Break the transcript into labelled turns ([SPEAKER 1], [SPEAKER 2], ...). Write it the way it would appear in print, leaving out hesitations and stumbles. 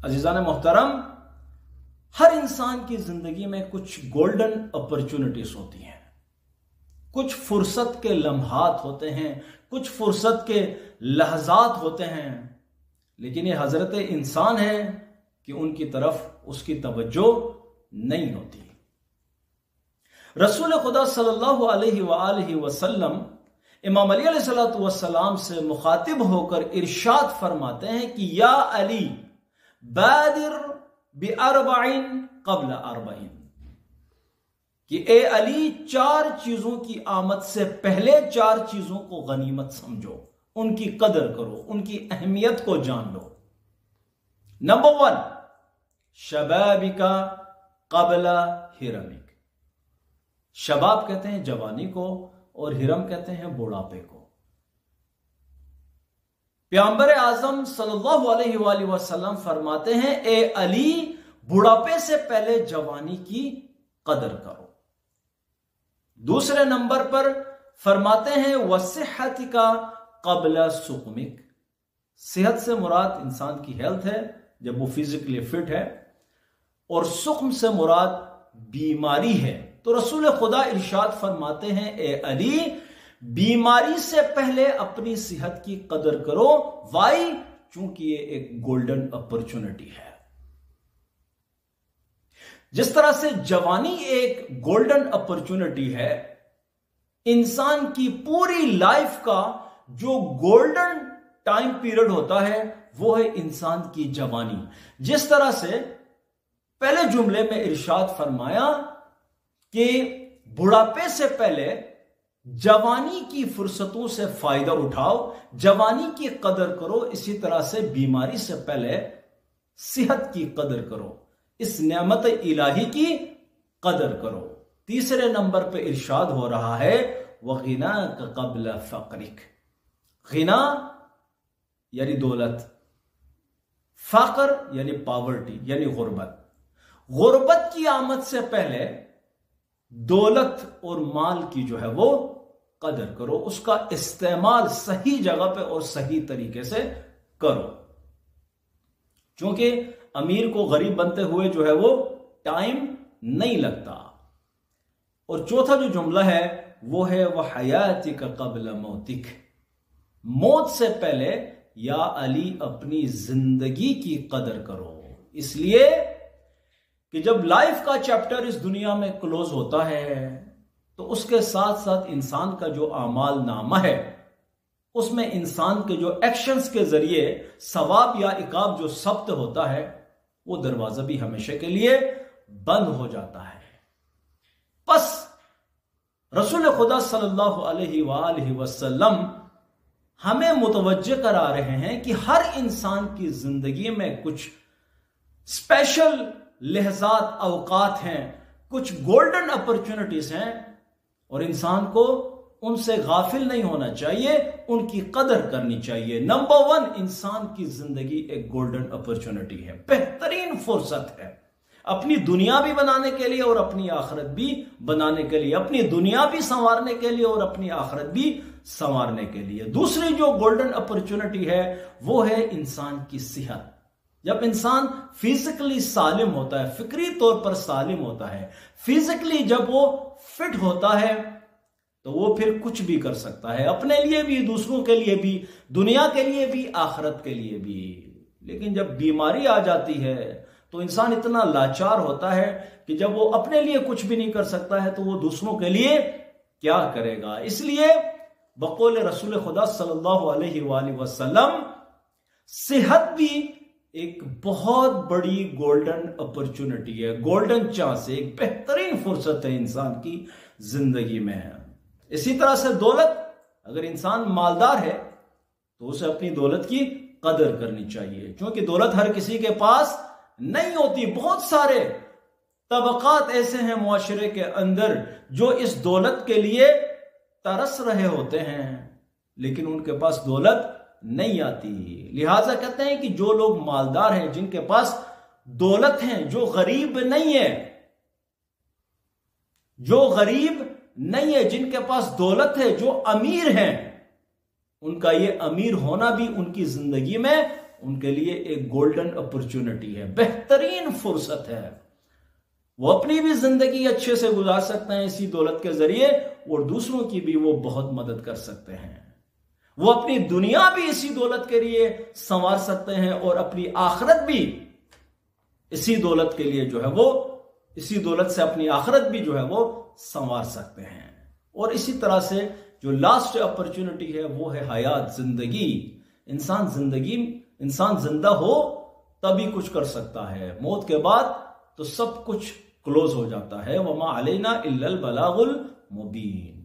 [SPEAKER 1] अजीजान मोहतरम, हर इंसान की जिंदगी में कुछ गोल्डन अपॉर्चुनिटीज होती हैं, कुछ फुर्सत के लम्हात होते हैं, कुछ फुर्सत के लहजात होते हैं, लेकिन ये हजरत इंसान है कि उनकी तरफ उसकी तवज्जो नहीं होती। रसूल खुदा सल्लल्लाहु अलैहि वसल्लम इमाम अली अलैहिस्सलातु वस्सलाम से मुखातिब होकर इरशाद फरमाते हैं कि या अली बादिर बिअरबईन क़ब्ल अरबईन, कि ए अली 4 चीजों की आमद से पहले 4 चीजों को गनीमत समझो, उनकी कदर करो, उनकी अहमियत को जान लो। नंबर 1, शबाबिका क़ब्ल हिरमिक। शबाब कहते हैं जवानी को और हिरम कहते हैं बुढ़ापे को। पैगंबर आजम सल्लल्लाहु अलैहि वसल्लम फरमाते हैं, ए अली बुढ़ापे से पहले जवानी की कदर करो। दूसरे नंबर पर फरमाते हैं वसिहतिका क़ब्ल सुक़मिक। सेहत से मुराद इंसान की हेल्थ है, जब वो फिजिकली फिट है, और सुक़म से मुराद बीमारी है। तो रसूल खुदा इरशाद फरमाते हैं, ए अली बीमारी से पहले अपनी सेहत की कदर करो। वाई? चूंकि ये एक गोल्डन अपॉर्चुनिटी है। जिस तरह से जवानी एक गोल्डन अपॉर्चुनिटी है, इंसान की पूरी लाइफ का जो गोल्डन टाइम पीरियड होता है वो है इंसान की जवानी। जिस तरह से पहले जुमले में इरशाद फरमाया कि बुढ़ापे से पहले जवानी की फुर्सतों से फायदा उठाओ, जवानी की कदर करो, इसी तरह से बीमारी से पहले सेहत की कदर करो, इस नेमत इलाही की कदर करो। तीसरे नंबर पे इरशाद हो रहा है वगिना क़ब्ल फ़क़रिक। गिना यानी दौलत, फ़क़र यानी पॉवर्टी यानी गुर्बत। गुर्बत की आमद से पहले दौलत और माल की जो है वो कदर करो, उसका इस्तेमाल सही जगह पे और सही तरीके से करो, क्योंकि अमीर को गरीब बनते हुए जो है वो टाइम नहीं लगता। और चौथा जो जुमला है वो है वह हयातिक क़ब्ल मौतिक। मौत से पहले या अली अपनी जिंदगी की कदर करो। इसलिए कि जब लाइफ का चैप्टर इस दुनिया में क्लोज होता है तो उसके साथ साथ इंसान का जो आमाल नामा है उसमें इंसान के जो एक्शंस के जरिए सवाब या इकाब जो सब्त होता है वो दरवाजा भी हमेशा के लिए बंद हो जाता है। बस रसूल खुदा सल्लल्लाहु अलैहि वसल्लम हमें मुतवज्जे करा रहे हैं कि हर इंसान की जिंदगी में कुछ स्पेशल लहजात अवकात हैं, कुछ गोल्डन अपॉर्चुनिटीज हैं, और इंसान को उनसे गाफिल नहीं होना चाहिए, उनकी कदर करनी चाहिए। नंबर 1, इंसान की जिंदगी एक गोल्डन अपॉर्चुनिटी है, बेहतरीन फुर्सत है अपनी दुनिया भी बनाने के लिए और अपनी आखिरत भी बनाने के लिए, अपनी दुनिया भी संवारने के लिए और अपनी आखिरत भी संवारने के लिए। दूसरी जो गोल्डन अपॉर्चुनिटी है वो है इंसान की सेहत। जब इंसान फिजिकली सालिम होता है, फिक्री तौर पर सालिम होता है, फिजिकली जब वो फिट होता है तो वो फिर कुछ भी कर सकता है, अपने लिए भी, दूसरों के लिए भी, दुनिया के लिए भी, आखिरत के लिए भी। लेकिन जब बीमारी आ जाती है तो इंसान इतना लाचार होता है कि जब वो अपने लिए कुछ भी नहीं कर सकता है तो वो दूसरों के लिए क्या करेगा। इसलिए बकौल रसूल खुदा सल्लल्लाहु अलैहि वसल्लम सेहत भी एक बहुत बड़ी गोल्डन अपॉर्चुनिटी है, गोल्डन चांस है, एक बेहतरीन फुर्सत है इंसान की जिंदगी में। इसी तरह से दौलत, अगर इंसान मालदार है तो उसे अपनी दौलत की कदर करनी चाहिए, क्योंकि दौलत हर किसी के पास नहीं होती। बहुत सारे तबकात ऐसे हैं मुआशरे के अंदर जो इस दौलत के लिए तरस रहे होते हैं, लेकिन उनके पास दौलत नहीं आती। लिहाजा कहते हैं कि जो लोग मालदार हैं, जिनके पास दौलत है, जो गरीब नहीं है, जो गरीब नहीं है, जिनके पास दौलत है, जो अमीर हैं, उनका ये अमीर होना भी उनकी जिंदगी में ان کے لیے ایک گولڈن اپرچونٹی ہے، بہترین فرصت ہے. وہ اپنی بھی زندگی اچھے سے گزار سکتے ہیں اسی دولت کے ذریعے، اور دوسروں کی بھی وہ بہت مدد کر سکتے ہیں. وہ اپنی دنیا بھی اسی دولت کے لیے سنوار سکتے ہیں، اور اپنی آخرت بھی اسی دولت کے لیے جو ہے وہ، اسی دولت سے اپنی آخرت بھی جو ہے وہ سنوار سکتے ہیں. اور اسی طرح سے جو لاسٹ اپرچونٹی ہے وہ ہے حیات، زندگی. انسان زندہ ہو تبھی کچھ کر سکتا ہے، موت کے بعد تو سب کچھ کلوز ہو جاتا ہے. وما علینا الا البلاغ المبین.